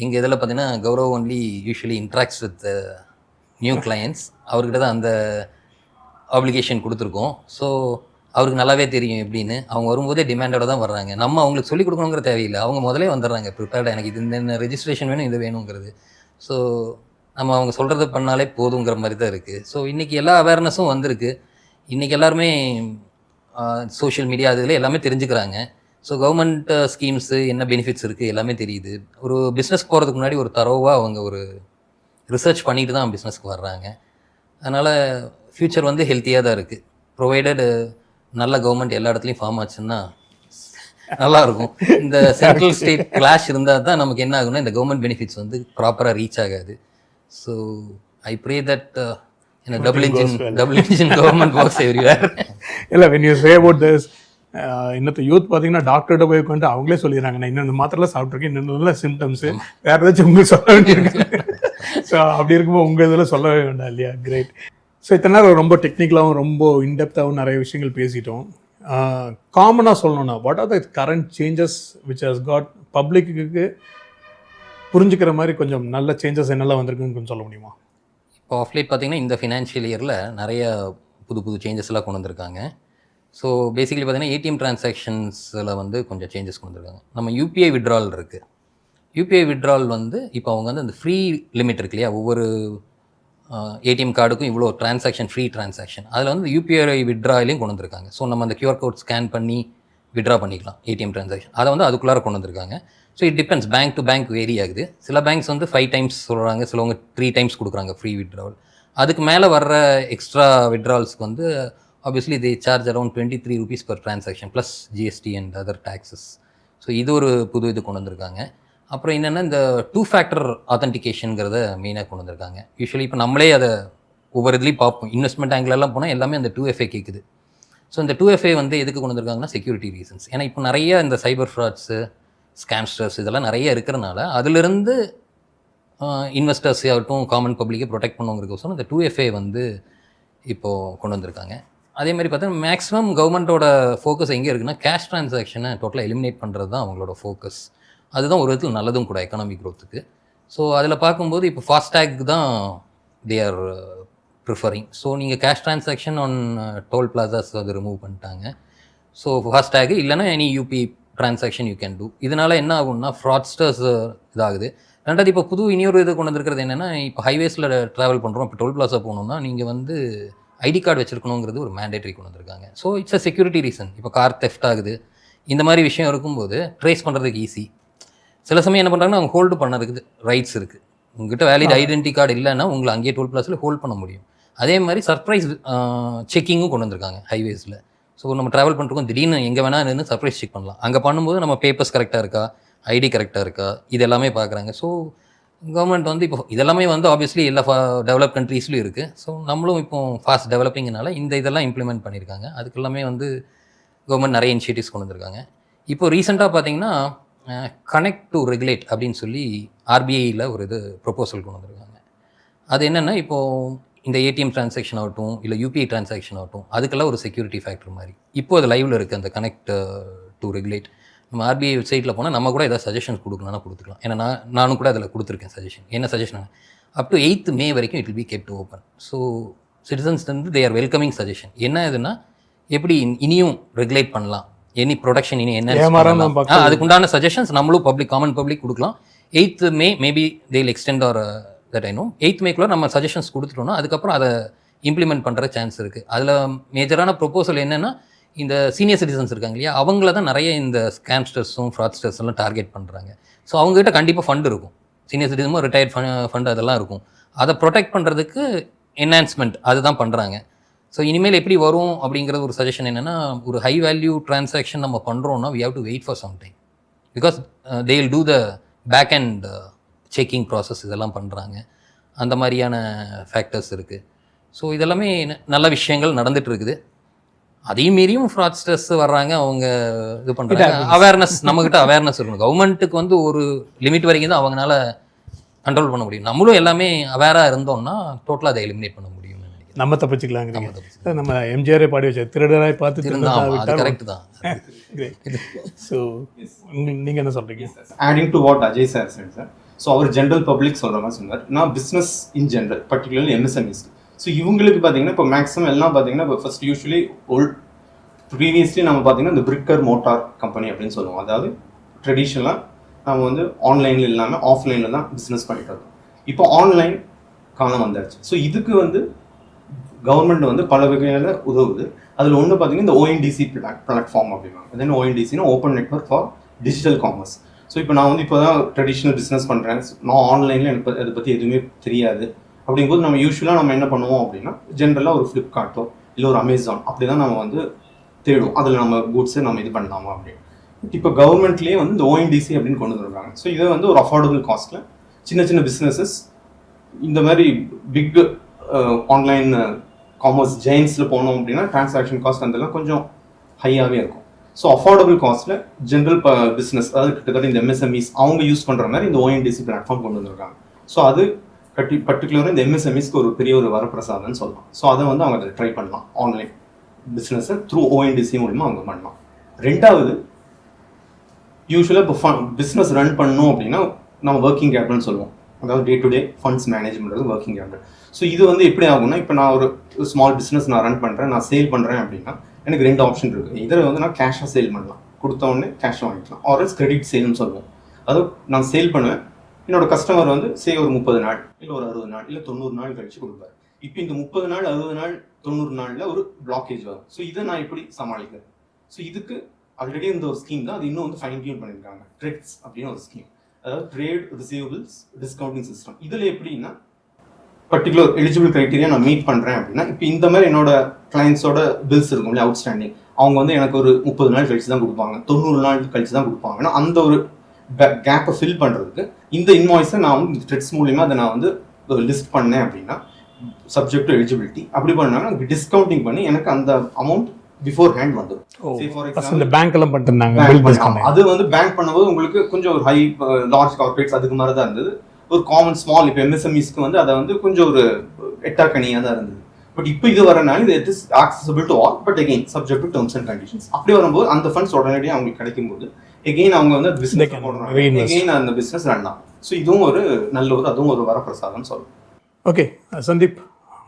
எங்கள் இதில் பார்த்தீங்கன்னா Gaurav only usually interacts with new clients. அவர்கிட்ட தான் அந்த ஆப்ளிகேஷன் கொடுத்துருக்கோம். ஸோ அவருக்கு நல்லாவே தெரியும் எப்படின்னு. அவங்க வரும்போதே டிமாண்டோட தான் வர்றாங்க. நம்ம அவங்களுக்கு சொல்லிக் கொடுக்கணுங்கிற தேவையில்லை. அவங்க முதலே வந்துடுறாங்க ப்ரிப்பேர்டாக, எனக்கு இது இந்த ரெஜிஸ்ட்ரேஷன் வேணும், இது வேணுங்கிறது. ஸோ நம்ம அவங்க சொல்கிறத பண்ணாலே போதுங்கிற மாதிரி தான் இருக்குது. ஸோ இன்றைக்கி எல்லா அவேர்னஸும் வந்திருக்கு. இன்றைக்கி எல்லாருமே சோஷியல் மீடியா அதில் எல்லாமே தெரிஞ்சுக்கிறாங்க. ஸோ கவர்மெண்ட் ஸ்கீம்ஸு என்ன பெனிஃபிட்ஸ் இருக்குது எல்லாமே தெரியுது. ஒரு பிஸ்னஸ் போகிறதுக்கு முன்னாடி ஒரு தரோவாக அவங்க ஒரு ரிசர்ச் பண்ணிட்டு தான் பிஸ்னஸ்க்கு வர்றாங்க. அதனால் ஃப்யூச்சர் வந்து ஹெல்த்தியாக தான் இருக்குது. ப்ரொவைடட் நல்ல கவர்மெண்ட் எல்லா இடத்துலையும் ஃபார்ம் ஆச்சுன்னா நல்லாயிருக்கும். இந்த சென்ட்ரல் ஸ்டேட் கிளாஷ் இருந்தால் தான் நமக்கு என்ன ஆகும்னா இந்த கவர்மெண்ட் பெனிஃபிட்ஸ் வந்து ப்ராப்பராக ரீச் ஆகாது. So I pray that double engine government works everywhere. இல்லை, when you say about this, இன்னத்து யூத் பார்த்தீங்கன்னா டாக்டர்கிட்ட போய் உட்காந்து அவங்களே சொல்லிடுறாங்க, நான் இன்னொன்று மாத்திரலாம் சாப்பிட்ருக்கேன், இன்னொன்று சிம்டம்ஸு வேறு ஏதாச்சும் உங்களுக்கு சொல்ல வேண்டியிருக்கு. ஸோ அப்படி இருக்கும்போது உங்கள் இதில் சொல்லவே வேண்டாம் இல்லையா? கிரேட். ஸோ இத்தனை நேரம் ரொம்ப டெக்னிக்கலாகவும் ரொம்ப இன்டெப்த்தாகவும் நிறைய விஷயங்கள் பேசிட்டோம். காமனாக சொல்லணும்னா what are the current changes which has got பப்ளிக்கு புரிஞ்சுக்கிற மாதிரி கொஞ்சம் நல்ல சேஞ்சஸ் என்னெல்லாம் வந்திருக்குன்னு கொஞ்சம் சொல்ல முடியுமா? இப்போ ஆஃப்லைட் பார்த்திங்கன்னா இந்த ஃபினான்ஷியல் இயரில் நிறைய புது சேஞ்சஸ்லாம் கொண்டு வந்திருக்காங்க. ஸோ பேசிக்கலி பார்த்திங்கன்னா ஏடிஎம் டிரான்சாக்ஷன்ஸில் வந்து கொஞ்சம் சேஞ்சஸ் கொண்டு வந்திருக்காங்க. நம்ம யூபிஐ விட்ரால் இருக்குது. யூபிஐ விட்ரால் வந்து இப்போ அவங்க வந்து அந்த ஃப்ரீ லிமிட் இருக்கு இல்லையா, ஒவ்வொரு ஏடிஎம் கார்டுக்கும் இவ்வளோ டிரான்சாக்ஷன், ஃப்ரீ டிரான்சாக்ஷன், அதில் வந்து யூபிஐ விட்ராலையும் கொண்டு வந்திருக்காங்க. ஸோ நம்ம அந்த கியூஆர் கோட் ஸ்கேன் பண்ணி விட்ரா பண்ணிக்கலாம் ஏடிஎம் டிரான்சாக்ஷன். அதை வந்து அதுக்குள்ளார கொண்டு வந்திருக்காங்க. So it depends, bank to bank vary ஆகுது. சில பேங்க்ஸ் வந்து 5 times சொல்கிறாங்க, சிலவங்க 3 times கொடுக்குறாங்க ஃப்ரீ விட்ராவல். அதுக்கு மேலே வர்ற எக்ஸ்ட்ரா விட்ராவல்ஸ்க்கு வந்து obviously they charge around 23 rupees per transaction plus GST and other taxes. So இது ஒரு புது இது கொண்டு வந்திருக்காங்க. அப்புறம் என்னென்னா இந்த 2 factor ஆத்தென்டிகேஷனுங்கிறத மெயினாக கொண்டு வந்திருக்காங்க. யூஸ்வலி இப்போ நம்மளே அதை ஒவ்வொரு இதுலேயும் பார்ப்போம். இன்வெஸ்ட்மெண்ட் ஆங்கிலெல்லாம் போனால் எல்லாமே அந்த 2FA கேட்குது. ஸோ இந்த 2FA வந்து எதுக்கு கொண்டு வந்திருக்காங்கன்னா செக்யூரிட்டி ரீசன்ஸ். ஏன்னா இப்போ நிறைய இந்த சைபர் ஃப்ராட்ஸு, ஸ்கேம்ஸ்டர்ஸ் இதெல்லாம் நிறைய இருக்கிறனால அதிலிருந்து இன்வெஸ்டர்ஸ் ஆகட்டும் காமன் பப்ளிக்கை ப்ரொடெக்ட் பண்ணுங்கிறதுக்கோசரம் இந்த 2FA வந்து இப்போது கொண்டு வந்திருக்காங்க. அதே மாதிரி பார்த்தா மேக்ஸிமம் கவர்மெண்ட்டோட ஃபோக்கஸ் எங்கே இருக்குன்னா கேஷ் ட்ரான்சாக்ஷனை டோட்டலாக எலிமினேட் பண்ணுறது தான் அவங்களோட ஃபோக்கஸ். அதுதான் ஒரு விதத்தில் நல்லதும் கூட எக்கனாமிக் க்ரோத்துக்கு. ஸோ அதில் பார்க்கும்போது இப்போ ஃபாஸ்டேக் தான் தே ஆர் ப்ரிஃபரிங். ஸோ நீங்கள் cash transaction on toll plazas அது ரிமூவ் பண்ணிட்டாங்க. ஸோ ஃபாஸ்டேக் இல்லைனா any UPI transaction you can do. இதனால் என்ன ஆகும்னா ஃப்ராட்ஸ்டர்ஸ் இதாகுது. ரெண்டாவது இப்போ புது இன்னொரு இது கொண்டு வந்துருக்கிறது என்னென்னா, இப்போ ஹைவேஸில் ட்ராவல் பண்ணுறோம், இப்போ டோல் பிளாஸா போகணுன்னா நீங்கள் வந்து ஐடி கார்டு வச்சுருக்கணுங்கிறது ஒரு மேண்டேட்ரி கொண்டு வந்திருக்காங்க. So it's a security reason. இப்போ கார் தெஃப்ட் ஆகுது, இந்த மாதிரி விஷயம் இருக்கும்போது ட்ரேஸ் பண்ணுறதுக்கு ஈஸி. சில சமயம் என்ன பண்ணுறாங்கன்னா, அவங்க ஹோல்டு பண்ணுறதுக்கு ரைட்ஸ் இருக்குது. உங்ககிட்ட வேலிட் ஐடென்டி கார்டு இல்லைன்னா உங்களை அங்கேயே டோல் பிளாஸில் ஹோல்ட் பண்ண முடியும். அதே மாதிரி சர்ப்ரைஸ் செக்கிங்கும் கொண்டு வந்திருக்காங்க ஹைவேஸில். ஸோ நம்ம ட்ராவல் பண்ணுறோம், திடீர்னு எங்கே வேணால் நின்று சர்ப்ரைஸ் செக் பண்ணலாம். அங்கே பண்ணும்போது நம்ம பேப்பர்ஸ் கரெக்டாக இருக்கா, ஐடி கரெக்டாக இருக்கா, இது எல்லாமே பார்க்குறாங்க. ஸோ கவர்மெண்ட் வந்து இப்போ இதெல்லாமே வந்து ஆப்வியஸ்லி எல்லா டெவலப் கண்ட்ரீஸ்லையும் இருக்குது. ஸோ நம்மளும் இப்போ ஃபாஸ்ட் டெவலப்பிங்னால இந்த இதெல்லாம் இம்ப்ளிமெண்ட் பண்ணியிருக்காங்க. அதுக்கு எல்லாமே வந்து கவர்மெண்ட் நிறைய இனிஷியேட்டிவ்ஸ் கொண்டு வந்திருக்காங்க. இப்போ ரீசெண்டாக பார்த்தீங்கன்னா கனெக்ட் டு ரெகுலேட் அப்படின்னு சொல்லி ஆர்பிஐயில் ஒரு இது ப்ரொப்போசல் கொண்டு வந்திருக்காங்க. அது என்னென்னா, இப்போது இந்த ஏடிஎம் ட்ரான்சாக்ஷன் ஆகட்டும், இல்லை யூபிஐ ட்ரான்சாக்ஷன் ஆகட்டும், அதுக்கெல்லாம் ஒரு செக்யூரிட்டி ஃபேக்டர் மாதிரி இப்போ அது லைவில் இருக்குது. அந்த கனெக்ட் டு ரெகுலேட் நம்ம ஆர்பிஐ வெப்சைட்டில் போனால் நம்ம கூட ஏதாவது சஜஷன்ஸ் கொடுக்கலாம்னா கொடுத்துக்கலாம். ஏன்னா நானும் கூட அதில் கொடுத்துருக்கேன் சஜஷன். என்ன suggestion? Up to 8th May வரைக்கும் it will be kept open. So citizens வந்து தே ஆர் வெல்கமிங் சஜஷன். என்ன இதுன்னா, எப்படி இனியும் ரெகுலேட் பண்ணலாம், எனி ப்ரொடக்ஷன் இனி என்ன, அதுக்குண்டான சஜஷன்ஸ் நம்மளும் காமன் பப்ளிக் கொடுக்கலாம். 8th May maybe they will extend or that I know. 8th May நம்ம சஜஷன்ஸ் கொடுத்துட்டோம்னா அதுக்கப்புறம் அதை இம்ப்ளிமெண்ட் பண்ணுற சான்ஸ் இருக்குது. அதில் மேஜரான ப்ரொப்போசல் என்னென்னா, இந்த சீனியர் சிட்டிசன்ஸ் இருக்காங்க இல்லையா, அவங்கள தான் நிறைய இந்த ஸ்கேம்ஸ்டர்ஸும் ஃப்ராட்ஸ்டர்ஸ் எல்லாம் டார்கெட் பண்ணுறாங்க. ஸோ அவங்ககிட்ட கண்டிப்பாக ஃபண்டு இருக்கும், சீனியர் சிட்டிசனும் ரிட்டையர்ட் ஃபண்ட் அதெல்லாம் இருக்கும். அதை ப்ரொடெக்ட் பண்ணுறதுக்கு என்ஹான்ஸ்மெண்ட் அதுதான் பண்ணுறாங்க. ஸோ இனிமேல் எப்படி வரும் அப்படிங்கிறது ஒரு சஜஷன் என்னென்னா, ஒரு ஹை வேல்யூ ட்ரான்சாக்ஷன் நம்ம பண்ணுறோன்னா we have to wait for some time, because they will do the back and checking process இதெல்லாம் பண்ணுறாங்க. அந்த மாதிரியான ஃபேக்டர்ஸ் இருக்குது. ஸோ இதெல்லாமே நல்ல விஷயங்கள் நடந்துகிட்டு இருக்குது. அதையும் மீறியும் ஃப்ராட்ஸ்டர்ஸ் வர்றாங்க, அவங்க இது பண்ணுறாங்க. அவேர்னஸ் நம்மக்கிட்ட அவேர்னஸ் இருக்கணும். கவர்மெண்ட்டுக்கு வந்து ஒரு லிமிட் வரைக்கும் தான் அவங்களால கண்ட்ரோல் பண்ண முடியும். நம்மளும் எல்லாமே அவேராக இருந்தோம்னா டோட்டலாக அதை எலிமினேட் பண்ண முடியும். நம்ம தப்பிச்சுக்கலாம். நம்ம எம்ஜிஆரே பாடி வச்ச திருடராய் பார்த்து அது கரெக்ட் தான். ஸோ நீங்கள் என்ன சொல்கிறீங்க? Adding to what Ajay sir said sir, so அவர் ஜென்ரல் பப்ளிக் சொல்கிற மாதிரி சொன்னார். நான் business in general, particularly MSMEs. So இவங்களுக்கு பார்த்தீங்கன்னா இப்போ மேக்ஸிமம் எல்லாம் பார்த்தீங்கன்னா இப்போ ஃபர்ஸ்ட் யூஸ்வலி ப்ரீவியஸ்லி நம்ம பார்த்தீங்கன்னா இந்த பிரிக்கர் மோட்டார் கம்பெனி அப்படின்னு சொல்லுவோம். அதாவது ட்ரெடிஷ்னலாக நம்ம வந்து ஆன்லைனில் இல்லாமல் ஆஃப்லைனில் தான் பிஸ்னஸ் பண்ணிட்டு இருக்கோம். இப்போ ஆன்லைன் காலம் வந்தாச்சு. ஸோ இதுக்கு வந்து கவர்மெண்ட் வந்து பல வகையில் உதவுது. அதில் ஒன்று பார்த்தீங்கன்னா இந்த ஓஎன்டிசி பிளாட்ஃபார்ம் அப்படிவாங்க. அது என்ன ஓஎன்டிசினா open network for digital commerce. So இப்போ நான் வந்து இப்போ தான் ட்ரெடிஷ்னல் பிஸ்னஸ் பண்ணுறேன், நான் ஆன்லைனில் எனக்கு அதை பற்றி எதுவுமே தெரியாது. அப்படிங்கும்போது நம்ம யூஸ்வலாக நம்ம என்ன பண்ணுவோம் அப்படின்னா, ஜென்ரலாக ஒரு ஃப்ளிப்கார்ட்டோ இல்லை ஒரு அமேசான் அப்படி தான் நம்ம வந்து தேடுவோம், அதில் நம்ம குட்ஸை நம்ம இது பண்ணலாமா அப்படின்னு. இப்போ கவர்மெண்ட்லேயே வந்து இந்த ஓஎன்டிசி அப்படின்னு கொண்டு வந்துருக்காங்க. ஸோ இதை வந்து ஒரு அஃபோர்டபுள் காஸ்ட்டில் சின்ன சின்ன பிஸ்னஸஸ் இந்த மாதிரி பிக் ஆன்லைன் காமர்ஸ் ஜெயின்ஸில் போனோம் அப்படின்னா டிரான்சாக்ஷன் காஸ்ட் அதெல்லாம் கொஞ்சம் ஹையாகவே இருக்கும். ஸோ அஃபோர்டபுள் காஸ்ட்டில் ஜென்ரல் பிஸ்னஸ், அதாவது கிட்டத்தட்ட இந்த எம்எஸ்எம்இஸ் அவங்க யூஸ் பண்ணுற மாதிரி இந்த ஓஎன்டிசி பிளாட்ஃபார்ம் கொண்டு வந்திருக்காங்க. ஸோ அது பர்டிகுலராக இந்த எம்எஸ்எம்இஸ்க்கு ஒரு பெரிய ஒரு வரப்பிரசாதம்னு சொல்லலாம். ஸோ அதை வந்து அவங்க அதை ட்ரை பண்ணலாம், ஆன்லைன் பிஸ்னஸை த்ரூ ஓஎன்டிசி மூலமா அவங்க பண்ணலாம். ரெண்டாவது, யூஸ்வலாக இப்போ பிஸ்னஸ் ரன் பண்ணணும் அப்படின்னா நம்ம ஒர்க்கிங் கேபிட்டல்னு சொல்லுவோம். அதாவது day to day funds manage பண்ணுறது ஒர்க்கிங் கேபிட்டல். ஸோ இது வந்து எப்படி ஆகும்னா, இப்போ நான் ஒரு ஸ்மால் பிஸ்னஸ் நான் ரன் பண்ணுறேன், நான் சேல் பண்ணுறேன் அப்படின்னா எனக்கு 2 ஆப்ஷன் இருக்குது. இதில் வந்து நான் கேஷாக சேல் பண்ணலாம், கொடுத்த உடனே கேஷாக வாங்கிக்கலாம், ஆர்எல்ஸ் கிரெடிட் சேல்னு சொல்லுவோம். அதாவது நான் சேல் பண்ணுவேன், என்னோட கஸ்டமர் வந்து ஒரு 30 நாள் இல்லை ஒரு 60 நாள் இல்லை 90 நாள் கழிச்சு கொடுப்பாரு. இப்போ இந்த 30 நாள் 60 நாள் 90 நாளில் ஒரு பிளாக்கேஜ் வரும். ஸோ இதை நான் எப்படி சமாளிக்கிறேன்? ஸோ இதுக்கு ஆல்ரெடி இந்த ஒரு ஸ்கீம் தான், அது இன்னும் வந்து ஃபைன் டியூன் பண்ணியிருக்காங்க, ட்ரெட்ஸ் அப்படின்னு ஒரு ஸ்கீம். அதாவது ட்ரேட் ரிசீவபிள்ஸ் டிஸ்கவுண்டிங் சிஸ்டம். இதில் எப்படின்னா பர்டிகுலர் எலிஜிபிள் க்ரைட்டீரியா நான் மீட் பண்ணுறேன் அப்படின்னா, இப்போ இந்த மாதிரி என்னோட கிளைண்ட்ஸோட பில்ஸ் இருக்கும் இல்லையா, அவுட்ஸ்டாண்டிங், அவங்க வந்து எனக்கு ஒரு 30 நாள் கழிச்சு தான் கொடுப்பாங்க, 90 நாள் கழிச்சு தான் கொடுப்பாங்கன்னா அந்த ஒரு கேப்பை ஃபில் பண்ணுறதுக்கு இந்த இன்வாய்ஸை நான் வந்து ட்ரெட்ஸ் மூலியமாக அதை நான் வந்து லிஸ்ட் பண்ணேன் அப்படின்னா, சப்ஜெக்ட் டு எலிஜிபிலிட்டி அப்படி பண்ணாங்கன்னா டிஸ்கவுண்டிங் பண்ணி எனக்கு அந்த அமௌண்ட் பிஃபோர் ஹேண்ட் வந்துடும். பேங்க்லாம் பண்ணிருந்தாங்க, அது வந்து பேங்க் பண்ணும்போது உங்களுக்கு கொஞ்சம் ஒரு ஹை லார்ஜ் கார்பரேட்ஸ் அதுக்கு மாதிரி தான் இருந்தது. ஒரு காமன் ஸ்மால் இப்போ எம்எஸ்எம்இஸ்க்கு வந்து அதை வந்து கொஞ்சம் ஒரு எட்டாக்கணியாக தான் இருந்தது. பட் இப்போ இது வரனால இது it is accessible to all, but again subject to terms and conditions. அப்படி வரும்போது அந்த ஃபண்ட்ஸ் உடனடியாக அவங்களுக்கு கிடைக்கும் போது எகெயின் அவங்க வந்து பிஸ்னஸ் போடுறாங்க, எகெயின் அந்த பிஸ்னஸ் ரன் ஆகும். ஸோ இதுவும் ஒரு நல்ல ஒரு அதுவும் ஒரு வரப்பிரசாதம் சொல்லணும். ஓகே சந்தீப்,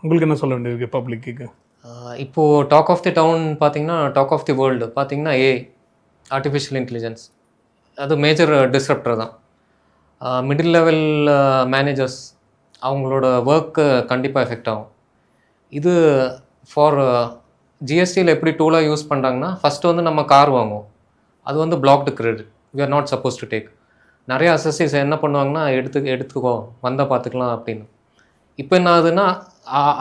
உங்களுக்கு என்ன சொல்ல வேண்டியது பப்ளிக்கு? இப்போது டாக் ஆஃப் தி டவுன் பார்த்தீங்கன்னா, டாக் ஆஃப் தி வேர்ல்டு பார்த்தீங்கன்னா ஏஐ. ஆர்டிஃபிஷியல் இன்டெலிஜென்ஸ் அது மேஜர் டிஸ்ரப்டர் தான். மிடில் லெவல் மேனேஜர்ஸ் அவங்களோட ஒர்க்கு கண்டிப்பாக எஃபெக்ட் ஆகும். இது ஃபார் ஜிஎஸ்டியில் எப்படி டூலாக யூஸ் பண்ணுறாங்கன்னா, ஃபஸ்ட்டு வந்து நம்ம கார் வாங்குவோம், அது வந்து blocked credit, we are not suppose to take. நிறைய அசஸிஸ் என்ன பண்ணுவாங்கன்னா, எடுத்துக்கோ வந்தால் பார்த்துக்கலாம் அப்படின்னு. இப்போ என்ன ஆகுதுன்னா,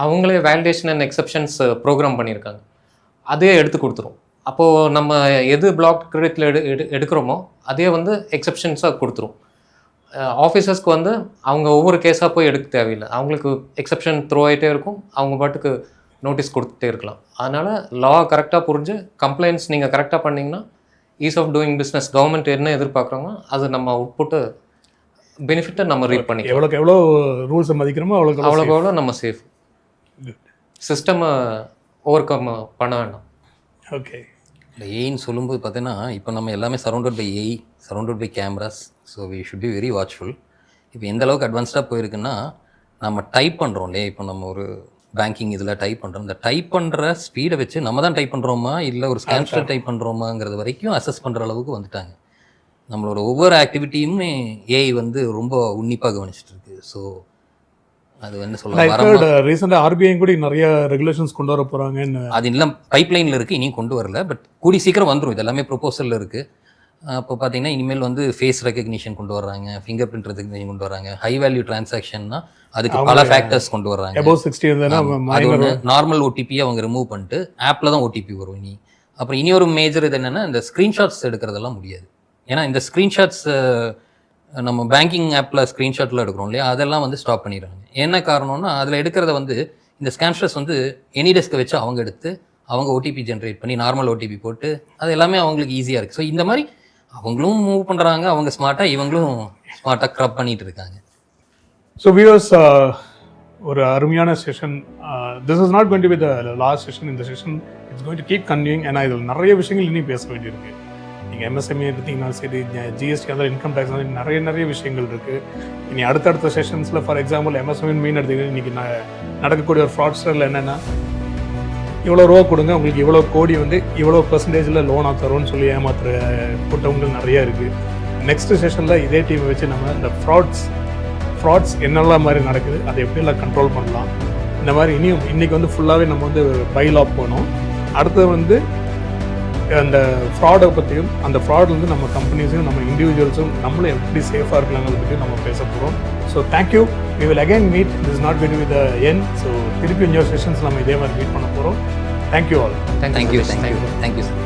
அவங்களே வேலிடேஷன் அண்ட் எக்ஸப்ஷன்ஸ் ப்ரோக்ராம் பண்ணியிருக்காங்க, அதே எடுத்து கொடுத்துரும். அப்போது நம்ம எது பிளாக் கிரெடிட்டில் எடுக்கிறோமோ அதே வந்து எக்ஸப்ஷன்ஸாக கொடுத்துரும். ஆஃபீஸர்ஸ்க்கு வந்து அவங்க ஒவ்வொரு கேஸாக போய் எடுக்க தேவையில்லை, அவங்களுக்கு எக்ஸப்ஷன் த்ரோ ஆகிட்டே இருக்கும், அவங்க பாட்டுக்கு நோட்டீஸ் கொடுத்துட்டே இருக்கலாம். அதனால் லா கரெக்டாக புரிஞ்சு கம்ப்ளைண்ட்ஸ் நீங்கள் கரெக்டாக பண்ணிங்கன்னா ease of doing business, government என்ன எதிர்பார்க்குறாங்க அது நம்ம அவுட்புட்டு பெனிஃபிட்டை நம்ம ரீட் பண்ணிக்கலாம். எவ்வளோக்கு எவ்வளோ ரூல்ஸை மதிக்கிறோமோ அவ்வளோக்கு எவ்வளோ நம்ம சேஃப். சிஸ்டமை ஓவர் கம் பண்ண வேண்டாம். ஓகே. இல்லை ஏன்னு சொல்லும்போது பார்த்தீங்கன்னா, இப்போ நம்ம எல்லாமே surrounded by AI, surrounded by cameras, so we should be very watchful. இப்போ எந்த அளவுக்கு அட்வான்ஸ்டாக போயிருக்குன்னா, நம்ம டைப் பண்ணுறோம் இல்லையா, இப்போ நம்ம ஒரு பேங்கிங் இதில் டைப் பண்ணுறோம், இந்த டைப் பண்ணுற ஸ்பீடை வச்சு நம்ம தான் டைப் பண்ணுறோமா இல்லை ஒரு ஸ்கேன்ஸ்டர் டைப் பண்ணுறோமாங்கிறது வரைக்கும் அசஸ் பண்ணுற அளவுக்கு வந்துட்டாங்க. நம்மளோட ஒவ்வொரு ஆக்டிவிட்டியுமே ஏஐ வந்து ரொம்ப உன்னிப்பாக கவனிச்சிட்டு இருக்கு. ஸோ அது வந்து சொல்ல ரீசெண்டாக ஆர்பிஐ கூட நிறைய ரெகுலேஷன்ஸ் கொண்டு வர போகிறாங்கன்னு, அது எல்லாம் பைப்லைனில் இருக்குது, இனியும் கொண்டு வரல, பட் கூடி சீக்கிரம் வந்துடும். இது எல்லாமே ப்ரொபோசலில் இருக்குது. அப்போ பார்த்தீங்கன்னா இனிமேல் வந்து ஃபேஸ் ரெகக்னிஷன் கொண்டு வர்றாங்க, ஃபிங்கர் பிரிண்ட் ரெகக்னிஷன் கொண்டு வர்றாங்க, ஹை வேல்யூ டிரான்சாக்ஷன்னா அதுக்கு பல ஃபேக்டர்ஸ் கொண்டு வர்றாங்க. above 60 இருந்ததுன்னா நார்மல் ஓடிபியை அவங்க ரிமூவ் பண்ணிட்டு ஆப்பில் தான் ஓடிபி வரும் இனி. அப்புறம் இனி ஒரு மேஜர் இது என்னென்னா, இந்த ஸ்க்ரீன்ஷாட்ஸ் எடுக்கிறதெல்லாம் முடியாது. ஏன்னா இந்த ஸ்க்ரீன்ஷாட்ஸ் நம்ம பேங்கிங் ஆப்பில் ஸ்க்ரீன்ஷாட்டில் எடுக்கிறோம் இல்லையா, அதெல்லாம் வந்து ஸ்டாப் பண்ணிடுறாங்க. என்ன காரணம்னா, அதில் எடுக்கிறத வந்து இந்த ஸ்கேம்ஸ்டர்ஸ் வந்து எனி டெஸ்க்கை வச்சு அவங்க எடுத்து அவங்க ஓடிபி ஜென்ரேட் பண்ணி நார்மல் ஓடிபி போட்டு அது எல்லாமே அவங்களுக்கு ஈஸியாக இருக்குது. ஸோ இந்த மாதிரி அவங்களும் மூவ் பண்ணுறாங்க, அவங்க ஸ்மார்ட்டாக, இவங்களும் ஸ்மார்ட்டாக க்ரப் பண்ணிட்டு இருக்காங்க. ஸோ வியூவர்ஸ், ஒரு அருமையான session. This is not going to be the last session. இந்த session it's going to keep continuing. ஏன்னா இதில் நிறைய விஷயங்கள் இன்னும் பேச வேண்டியிருக்கு. நீங்கள் எம்எஸ்எம்இ எடுத்திங்கன்னா சரி, ஜிஎஸ்டி அந்த இன்கம் டேக்ஸ் வந்து நிறைய விஷயங்கள் இருக்குது. இனி அடுத்தடுத்த செஷன்ஸில் ஃபார் எக்ஸாம்பிள் எம்எஸ்எம்இ மீன் எடுத்துக்கிட்டு இன்றைக்கி நடக்கக்கூடிய ஒரு ஃப்ராட்ஸ்டரில் என்னென்னா, இவ்வளோ ரூபா கொடுங்க உங்களுக்கு இவ்வளோ கோடி வந்து இவ்வளோ பெர்சன்டேஜில் லோனாக தரும்னு சொல்லி ஏமாத்துற கூட்டங்கள் நிறையா இருக்குது. நெக்ஸ்ட் செஷனில் இதே டீமை வச்சு நம்ம இந்த ஃப்ராட்ஸ் என்னெல்லாம் மாதிரி நடக்குது, அதை எப்படியெல்லாம் கண்ட்ரோல் பண்ணலாம், இந்த மாதிரி இன்றைக்கி வந்து ஃபுல்லாகவே நம்ம வந்து பைல் ஆஃப் போனோம். அடுத்தது வந்து அந்த ஃப்ராடை பற்றியும், அந்த ஃப்ராட்லேருந்து நம்ம கம்பெனிஸையும் நம்ம இண்டிவிஜுவல்ஸும் நம்மளும் எப்படி சேஃபாக இருக்கலாங்கிறத பற்றியும் நம்ம பேச போகிறோம். So thank you. We will again meet. This is not going to be the end. So திருப்பி இன்னொரு செஷன்ஸ் நம்ம இதே மாதிரி மீட் பண்ண போகிறோம். Thank you all. Thank you sir.